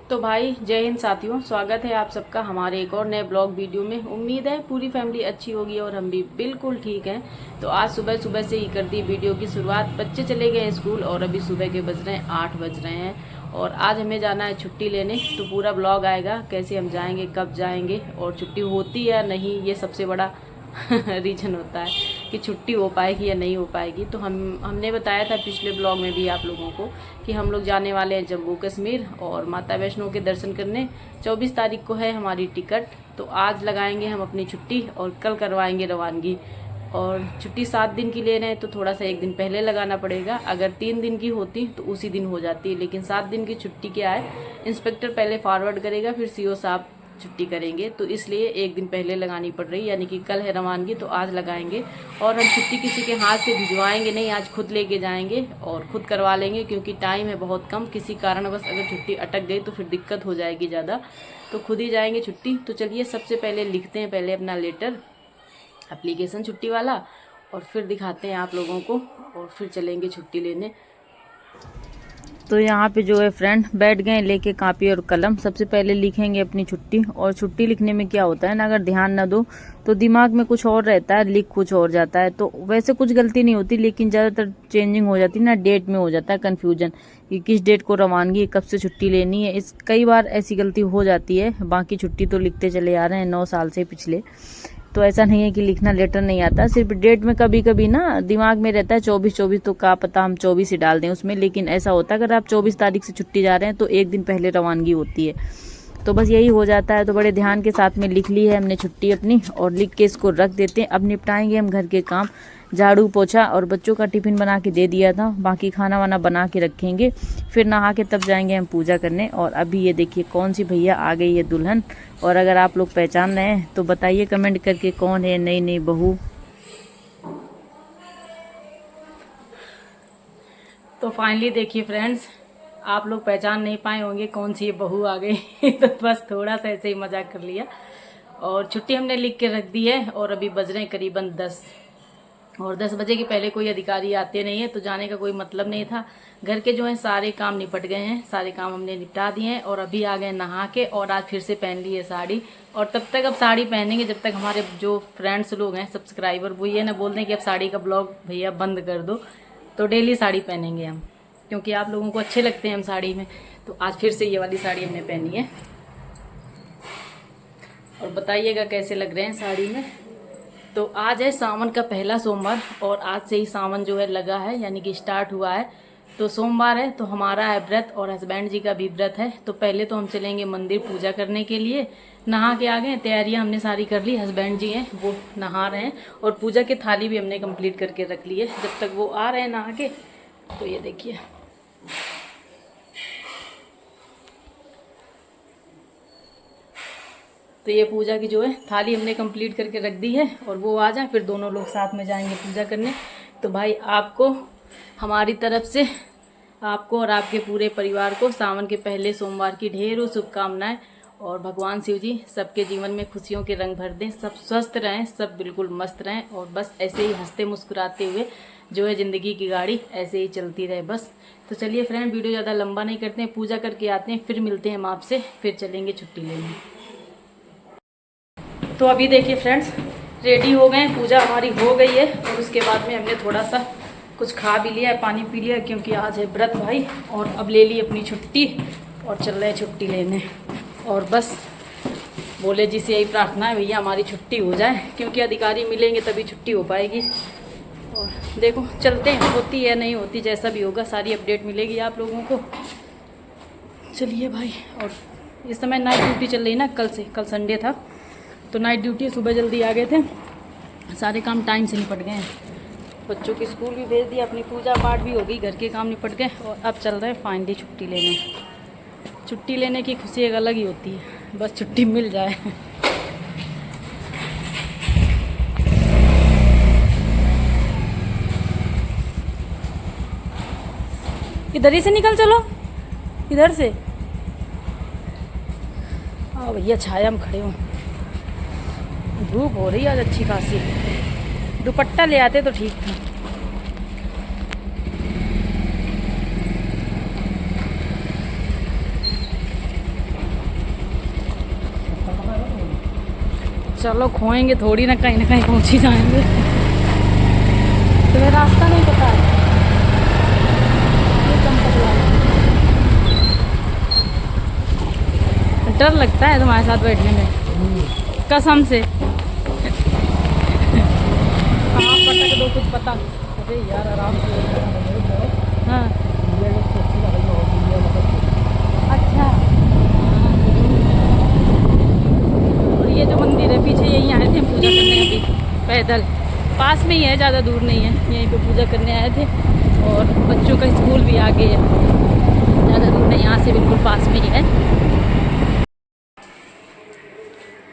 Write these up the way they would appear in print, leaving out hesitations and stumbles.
तो भाई जय हिंद साथियों, स्वागत है आप सबका हमारे एक और नए ब्लॉग वीडियो में। उम्मीद है पूरी फैमिली अच्छी होगी और हम भी बिल्कुल ठीक हैं। तो आज सुबह सुबह से ही कर दी वीडियो की शुरुआत। बच्चे चले गए हैं स्कूल और अभी सुबह के बज रहे हैं 8 बज रहे हैं और आज हमें जाना है छुट्टी लेने। तो पूरा ब्लॉग आएगा, कैसे हम जाएंगे, कब जाएंगे और छुट्टी होती या नहीं, ये सबसे बड़ा रीजन होता है कि छुट्टी हो पाएगी या नहीं हो पाएगी। तो हमने बताया था पिछले ब्लॉग में भी आप लोगों को कि हम लोग जाने वाले हैं जम्मू कश्मीर और माता वैष्णो के दर्शन करने। 24 तारीख को है हमारी टिकट। तो आज लगाएंगे हम अपनी छुट्टी और कल करवाएंगे रवानगी। और छुट्टी 7 दिन की ले रहे हैं तो थोड़ा सा एक दिन पहले लगाना पड़ेगा। अगर 3 दिन की होती तो उसी दिन हो जाती है, लेकिन 7 दिन की छुट्टी क्या है, इंस्पेक्टर पहले फॉरवर्ड करेगा, फिर सीओ साहब छुट्टी करेंगे, तो इसलिए एक दिन पहले लगानी पड़ रही है। यानी कि कल है रवानगी तो आज लगाएंगे। और हम छुट्टी किसी के हाथ से भिजवाएंगे नहीं, आज खुद लेके जाएंगे और खुद करवा लेंगे, क्योंकि टाइम है बहुत कम। किसी कारणवश अगर छुट्टी अटक गई तो फिर दिक्कत हो जाएगी ज़्यादा, तो खुद ही जाएंगे छुट्टी। तो चलिए सबसे पहले लिखते हैं पहले अपना लेटर, एप्लीकेशन छुट्टी वाला, और फिर दिखाते हैं आप लोगों को और फिर चलेंगे छुट्टी लेने। तो यहाँ पे जो है फ्रेंड बैठ गए लेके कापी और कलम। सबसे पहले लिखेंगे अपनी छुट्टी। और छुट्टी लिखने में क्या होता है ना, अगर ध्यान ना दो तो दिमाग में कुछ और रहता है, लिख कुछ और जाता है। तो वैसे कुछ गलती नहीं होती, लेकिन ज़्यादातर चेंजिंग हो जाती है ना, डेट में हो जाता है कन्फ्यूजन कि किस डेट को रवानगी, कब से छुट्टी लेनी है। इस कई बार ऐसी गलती हो जाती है। बाकी छुट्टी तो लिखते चले आ रहे हैं 9 साल से पिछले, तो ऐसा नहीं है कि लिखना लेटर नहीं आता। सिर्फ डेट में कभी कभी ना दिमाग में रहता है 24, तो क्या पता हम 24 ही डाल दें उसमें। लेकिन ऐसा होता है अगर आप 24 तारीख से छुट्टी जा रहे हैं तो एक दिन पहले रवानगी होती है। तो बस यही हो जाता है। तो बड़े ध्यान के साथ में लिख ली है हमने छुट्टी अपनी और लिख के इसको रख देते हैं। अब निपटाएंगे हम घर के काम, झाड़ू पोछा और बच्चों का टिफिन बना के दे दिया था, बाकी खाना वाना बना के रखेंगे। फिर नहा के तब जाएंगे हम पूजा करने। और अभी ये देखिए कौन सी भैया आ गई है, दुल्हन। और अगर आप लोग पहचान रहे हैं तो बताइए कमेंट करके कौन है नई नई बहू। तो फाइनली देखिए फ्रेंड्स, आप लोग पहचान नहीं पाए होंगे कौन सी ये बहू आ गई। तो बस थोड़ा सा ऐसे ही मजाक कर लिया। और छुट्टी हमने लिख के रख दी है और अभी बज रहे हैं करीबन 10। और 10 बजे के पहले कोई अधिकारी आते नहीं है, तो जाने का कोई मतलब नहीं था। घर के जो है सारे काम निपट गए हैं, सारे काम हमने निपटा दिए हैं और अभी आ गए नहा के। और आज फिर से पहन ली है साड़ी। और तब तक अब साड़ी पहनेंगे जब तक हमारे जो फ्रेंड्स लोग हैं, सब्सक्राइबर, वो ये ना बोल दें कि अब साड़ी का ब्लॉग भैया बंद कर दो। तो डेली साड़ी पहनेंगे हम, क्योंकि आप लोगों को अच्छे लगते हैं हम साड़ी में। तो आज फिर से ये वाली साड़ी हमने पहनी है और बताइएगा कैसे लग रहे हैं साड़ी में। तो आज है सावन का पहला सोमवार और आज से ही सावन जो है लगा है, यानी कि स्टार्ट हुआ है। तो सोमवार है तो हमारा है व्रत और हस्बैंड जी का भी व्रत है। तो पहले तो हम चलेंगे मंदिर पूजा करने के लिए। नहा के आ गए, तैयारियां हमने सारी कर ली। हस्बैंड जी हैं वो नहा रहे हैं और पूजा की थाली भी हमने कंप्लीट करके रख ली है जब तक वो आ रहे हैं नहा के। तो ये देखिए, तो ये पूजा की जो है थाली हमने कंप्लीट करके रख दी है और वो आ जाए फिर दोनों लोग साथ में जाएंगे पूजा करने। तो भाई आपको हमारी तरफ से, आपको और आपके पूरे परिवार को सावन के पहले सोमवार की ढेरों शुभकामनाएं। और भगवान शिव जी सबके जीवन में खुशियों के रंग भर दें, सब स्वस्थ रहें, सब बिल्कुल मस्त रहें और बस ऐसे ही हंसते मुस्कुराते हुए जो है ज़िंदगी की गाड़ी ऐसे ही चलती रहे बस। तो चलिए फ्रेंड, वीडियो ज़्यादा लंबा नहीं करते हैं, पूजा करके आते हैं, फिर मिलते हैं हम आपसे, फिर चलेंगे छुट्टी लेने। तो अभी देखिए फ्रेंड्स, रेडी हो गए, पूजा हमारी हो गई है और उसके बाद में हमने थोड़ा सा कुछ खा भी लिया है, पानी पी लिया, क्योंकि आज है व्रत भाई। और अब ले ली अपनी छुट्टी और चल रहे हैं छुट्टी लेने। और बस बोले जी से यही प्रार्थना है भैया हमारी छुट्टी हो जाए, क्योंकि अधिकारी मिलेंगे तभी छुट्टी हो पाएगी। और देखो चलते हैं, होती है नहीं होती, जैसा भी होगा सारी अपडेट मिलेगी आप लोगों को। चलिए भाई, और इस समय नाइट ड्यूटी चल रही ना, कल संडे था तो नाइट ड्यूटी, सुबह जल्दी आ गए थे, सारे काम टाइम से निपट गए हैं। बच्चों की स्कूल भी भेज दिया, अपनी पूजा पाठ भी हो गई, घर के काम निपट गए और अब चल रहे हैं फाइनली छुट्टी लेने। छुट्टी लेने की खुशी एक अलग ही होती है, बस छुट्टी मिल जाए। इधर ही से निकल चलो, इधर से आओ भैया, छाया में खड़े हो, धूप हो रही है आज अच्छी खासी। दुपट्टा ले आते तो ठीक था। चलो खोएंगे थोड़ी ना कहीं पहुंच ही जाएंगे। तुम्हें रास्ता नहीं पता है? ये चंपक डर लगता है तुम्हारे साथ बैठने में, कसम से। हाँ पटक दो कुछ पता। अरे यार आराम से। हाँ अच्छा। और ये जो मंदिर है पीछे, यहीं आए थे हम पूजा करने अभी पैदल, पास में ही है, ज़्यादा दूर नहीं है। यहीं पे पूजा करने आए थे और बच्चों का स्कूल भी आगे है, ज़्यादा दूर नहीं, यहाँ से बिल्कुल पास में ही है।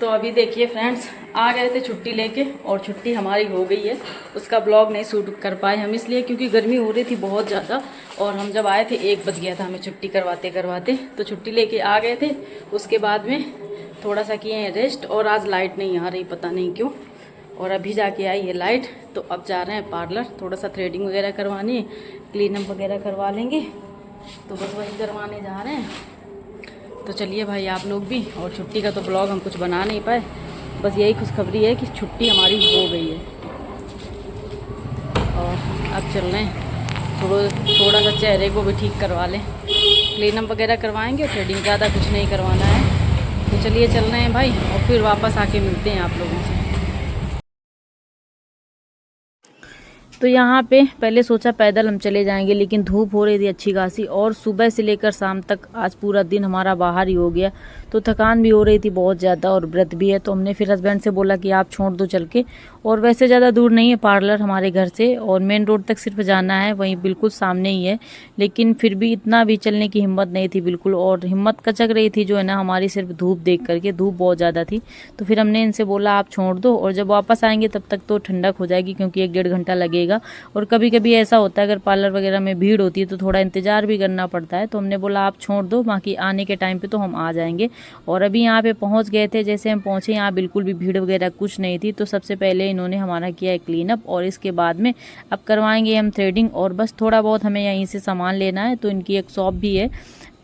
तो अभी देखिए फ्रेंड्स, आ गए थे छुट्टी लेके और छुट्टी हमारी हो गई है। उसका ब्लॉग नहीं शूट कर पाए हम, इसलिए क्योंकि गर्मी हो रही थी बहुत ज़्यादा और हम जब आए थे 1 बज गया था हमें छुट्टी करवाते करवाते। तो छुट्टी लेके आ गए थे, उसके बाद में थोड़ा सा किए हैं रेस्ट। और आज लाइट नहीं आ रही, पता नहीं क्यों, और अभी जाके आई है लाइट। तो अब जा रहे हैं पार्लर, थोड़ा सा थ्रेडिंग वगैरह करवानी है, क्लीनअप वगैरह करवा लेंगे। तो बस वही करवाने जा रहे हैं। तो चलिए भाई आप लोग भी। और छुट्टी का तो ब्लॉग हम कुछ बना नहीं पाए, बस यही खुशखबरी है कि छुट्टी हमारी हो गई है। और अब चल रहे हैं, थोड़ा सा चेहरे को भी ठीक करवा लें, क्लीनअप वगैरह करवाएंगे और थ्रेडिंग, ज़्यादा कुछ नहीं करवाना है। तो चलिए चल रहे हैं भाई, और फिर वापस आके मिलते हैं आप लोगों से। तो यहाँ पे पहले सोचा पैदल हम चले जाएंगे, लेकिन धूप हो रही थी अच्छी खासी और सुबह से लेकर शाम तक आज पूरा दिन हमारा बाहर ही हो गया। तो थकान भी हो रही थी बहुत ज़्यादा और व्रत भी है। तो हमने फिर हस्बैंड से बोला कि आप छोड़ दो चल के। और वैसे ज़्यादा दूर नहीं है पार्लर हमारे घर से, और मेन रोड तक सिर्फ जाना है, वहीं बिल्कुल सामने ही है। लेकिन फिर भी इतना भी चलने की हिम्मत नहीं थी बिल्कुल, और हिम्मत कचक रही थी जो है ना हमारी, सिर्फ धूप देख करके। धूप बहुत ज़्यादा थी, तो फिर हमने इनसे बोला आप छोड़ दो, और जब वापस आएंगे तब तक तो ठंडक हो जाएगी, क्योंकि 1-1.5 घंटा लगेगा। और कभी कभी ऐसा होता है अगर पार्लर वगैरह में भीड़ होती है तो थोड़ा इंतजार भी करना पड़ता है। तो हमने बोला आप छोड़ दो, बाकी आने के टाइम पे तो हम आ जाएंगे। और अभी यहाँ पे पहुँच गए थे। जैसे हम पहुँचे यहाँ बिल्कुल भी भीड़ वगैरह कुछ नहीं थी। तो सबसे पहले इन्होंने हमारा किया है क्लीनअप, और इसके बाद में अब करवाएंगे हम थ्रेडिंग। और बस थोड़ा बहुत हमें यहीं से सामान लेना है। तो इनकी एक शॉप भी है,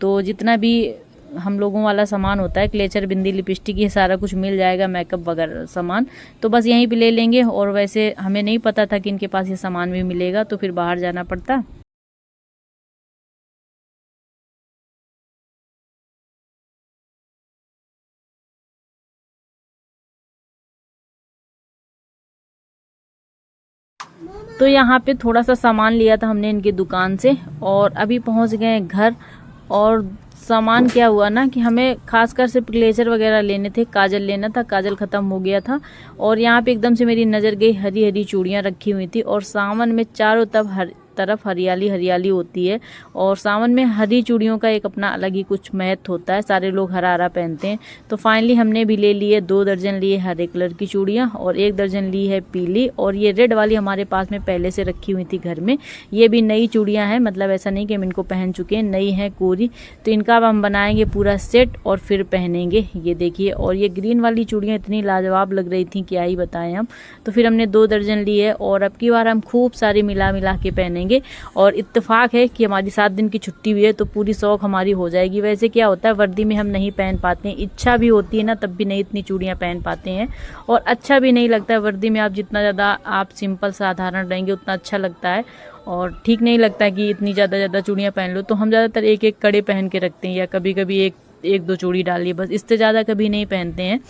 तो जितना भी हम लोगों वाला सामान होता है, क्लेचर, बिंदी, लिपस्टिक, ये सारा कुछ मिल जाएगा, मेकअप वगैरह सामान, तो बस यहीं पे ले लेंगे। और वैसे हमें नहीं पता था कि इनके पास ये सामान भी मिलेगा, तो फिर बाहर जाना पड़ता। तो यहाँ पे थोड़ा सा सामान लिया था हमने इनकी दुकान से, और अभी पहुँच गए हैं घर। और सामान क्या हुआ ना कि हमें खासकर से क्लेचर वगैरह लेने थे, काजल लेना था, काजल ख़त्म हो गया था। और यहाँ पे एकदम से मेरी नज़र गई, हरी हरी चूड़ियाँ रखी हुई थी, और सावन में चारों तरफ हरियाली हरियाली होती है। और सावन में हरी चूड़ियों का एक अपना अलग ही कुछ महत्व होता है, सारे लोग हरा हरा पहनते हैं। तो फाइनली हमने भी ले लिए, 2 दर्जन लिए हरे कलर की चूड़ियाँ, और 1 दर्जन ली है पीली। और ये रेड वाली हमारे पास में पहले से रखी हुई थी घर में। ये भी नई चूड़ियाँ हैं, मतलब ऐसा नहीं कि हम इनको पहन चुके हैं, नई हैं कोरी। तो इनका अब हम बनाएंगे पूरा सेट और फिर पहनेंगे। ये देखिए, और ये ग्रीन वाली चूड़ियाँ इतनी लाजवाब लग रही थी, क्या ही बताएं हम। तो फिर हमने 2 दर्जन ली है, और अब की बार हम खूब सारी मिला मिला के पहनेंगे। और इत्तेफाक है कि हमारी 7 दिन की छुट्टी भी है, तो पूरी शौक हमारी हो जाएगी। वैसे क्या होता है, वर्दी में हम नहीं पहन पाते हैं, इच्छा भी होती है ना, तब भी नहीं इतनी चूड़ियाँ पहन पाते हैं। और अच्छा भी नहीं लगता है वर्दी में, आप जितना ज़्यादा आप सिंपल साधारण रहेंगे उतना अच्छा लगता है। और ठीक नहीं लगता है कि इतनी ज़्यादा चूड़ियाँ पहन लो। तो हम ज़्यादातर एक एक कड़े पहन के रखते हैं, या कभी कभी एक 2 चूड़ी डाल ली, बस, इससे ज़्यादा कभी नहीं पहनते हैं।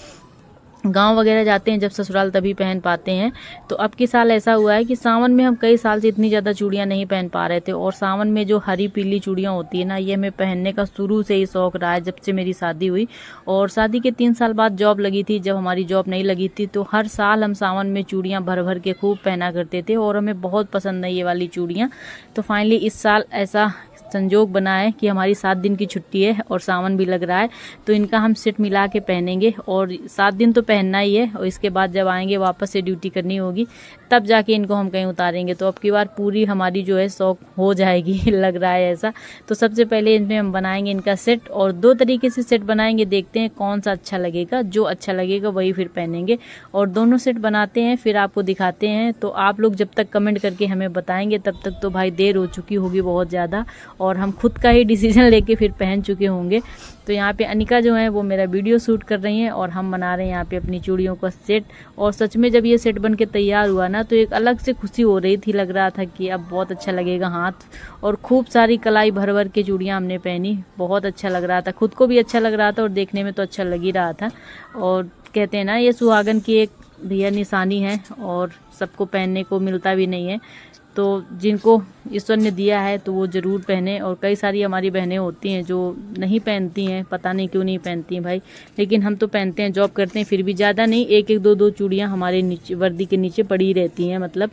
गांव वगैरह जाते हैं जब ससुराल, तभी पहन पाते हैं। तो अब की साल ऐसा हुआ है कि सावन में हम कई साल से इतनी ज़्यादा चूड़ियाँ नहीं पहन पा रहे थे। और सावन में जो हरी पीली चूड़ियाँ होती है ना, ये हमें पहनने का शुरू से ही शौक रहा है, जब से मेरी शादी हुई। और शादी के 3 साल बाद जॉब लगी थी। जब हमारी जॉब नहीं लगी थी तो हर साल हम सावन में चूड़ियाँ भर भर के खूब पहना करते थे, और हमें बहुत पसंद है ये वाली चूड़ियाँ। तो फाइनली इस साल ऐसा संजोग बना है कि हमारी 7 दिन की छुट्टी है और सावन भी लग रहा है, तो इनका हम सेट मिला के पहनेंगे। और 7 दिन तो पहनना ही है, और इसके बाद जब आएंगे वापस से ड्यूटी करनी होगी, तब जाके इनको हम कहीं उतारेंगे। तो अब की बार पूरी हमारी जो है शौक हो जाएगी लग रहा है ऐसा। तो सबसे पहले इनमें हम बनाएंगे इनका सेट, और 2 तरीके से सेट बनाएंगे, देखते हैं कौन सा अच्छा लगेगा। जो अच्छा लगेगा वही फिर पहनेंगे। और दोनों सेट बनाते हैं, फिर आपको दिखाते हैं। तो आप लोग जब तक कमेंट करके हमें बताएंगे, तब तक तो भाई देर हो चुकी होगी बहुत ज़्यादा। और हम खुद का ही डिसीजन लेके फिर पहन चुके होंगे। तो यहाँ पे अनिका जो है वो मेरा वीडियो शूट कर रही हैं और हम बना रहे हैं यहाँ पे अपनी चूड़ियों का सेट। और सच में जब ये सेट बन के तैयार हुआ ना तो एक अलग से खुशी हो रही थी, लग रहा था कि अब बहुत अच्छा लगेगा हाथ। और खूब सारी कलाई भर भर के चूड़ियाँ हमने पहनी, बहुत अच्छा लग रहा था, खुद को भी अच्छा लग रहा था और देखने में तो अच्छा लग ही रहा था। और कहते हैं ना ये सुहागन की एक भैया निशानी है और सबको पहनने को मिलता भी नहीं है, तो जिनको ईश्वर ने दिया है तो वो ज़रूर पहने। और कई सारी हमारी बहनें होती हैं जो नहीं पहनती हैं, पता नहीं क्यों नहीं पहनती हैं भाई, लेकिन हम तो पहनते हैं, जॉब करते हैं, फिर भी ज़्यादा नहीं, एक एक दो दो चूड़ियाँ हमारे नीचे वर्दी के नीचे पड़ी रहती हैं। मतलब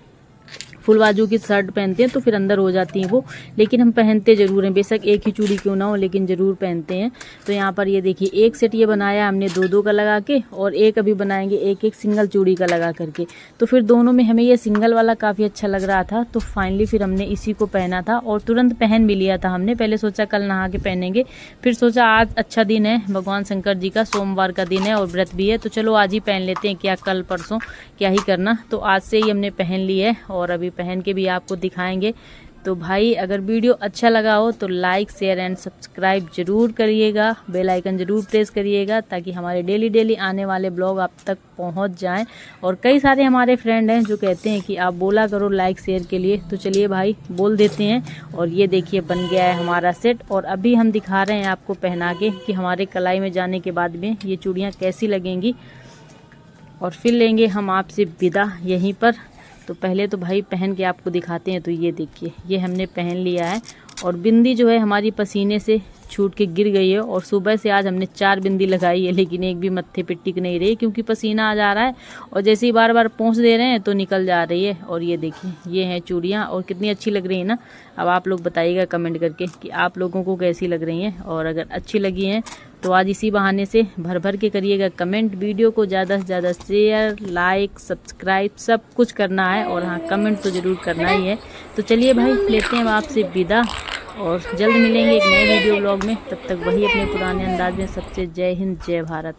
फुल बाजू की शर्ट पहनते हैं तो फिर अंदर हो जाती हैं वो, लेकिन हम पहनते ज़रूर हैं, बेशक एक ही चूड़ी क्यों ना हो लेकिन ज़रूर पहनते हैं। तो यहाँ पर ये देखिए एक सेट ये बनाया हमने दो दो का लगा के, और एक अभी बनाएंगे एक एक सिंगल चूड़ी का लगा करके। तो फिर दोनों में हमें ये सिंगल वाला काफ़ी अच्छा लग रहा था, तो फाइनली फिर हमने इसी को पहना था और तुरंत पहन भी लिया था हमने। पहले सोचा कल नहा के पहनेंगे, फिर सोचा आज अच्छा दिन है, भगवान शंकर जी का सोमवार का दिन है और व्रत भी है, तो चलो आज ही पहन लेते हैं, क्या कल परसों क्या ही करना। तो आज से ही हमने पहन ली है और अभी पहन के भी आपको दिखाएंगे। तो भाई अगर वीडियो अच्छा लगा हो तो लाइक शेयर एंड सब्सक्राइब जरूर करिएगा, बेल आइकन जरूर प्रेस करिएगा ताकि हमारे डेली आने वाले ब्लॉग आप तक पहुंच जाएं। और कई सारे हमारे फ्रेंड हैं जो कहते हैं कि आप बोला करो लाइक शेयर के लिए, तो चलिए भाई बोल देते हैं। और ये देखिए बन गया है हमारा सेट और अभी हम दिखा रहे हैं आपको पहना के कि हमारे कलाई में जाने के बाद में ये चूड़ियाँ कैसी लगेंगी। और फिर लेंगे हम आपसे विदा यहीं पर। तो पहले तो भाई पहन के आपको दिखाते हैं। तो ये देखिए ये हमने पहन लिया है और बिंदी जो है हमारी पसीने से छूट के गिर गई है। और सुबह से आज हमने 4 बिंदी लगाई है लेकिन एक भी मत्थे पे टिक नहीं रही क्योंकि पसीना आ जा रहा है और जैसे ही बार बार पोंछ दे रहे हैं तो निकल जा रही है। और ये देखिए ये हैं चूड़ियाँ और कितनी अच्छी लग रही है ना। अब आप लोग बताइएगा कमेंट करके कि आप लोगों को कैसी लग रही हैं, और अगर अच्छी लगी हैं तो आज इसी बहाने से भर भर के करिएगा कमेंट। वीडियो को ज़्यादा से ज़्यादा शेयर लाइक सब्सक्राइब सब कुछ करना है और हाँ कमेंट तो ज़रूर करना ही है। तो चलिए भाई लेते हैं आपसे विदा और जल्द मिलेंगे एक नए वीडियो ब्लॉग में। तब तक वही अपने पुराने अंदाज में सबसे जय हिंद जय भारत।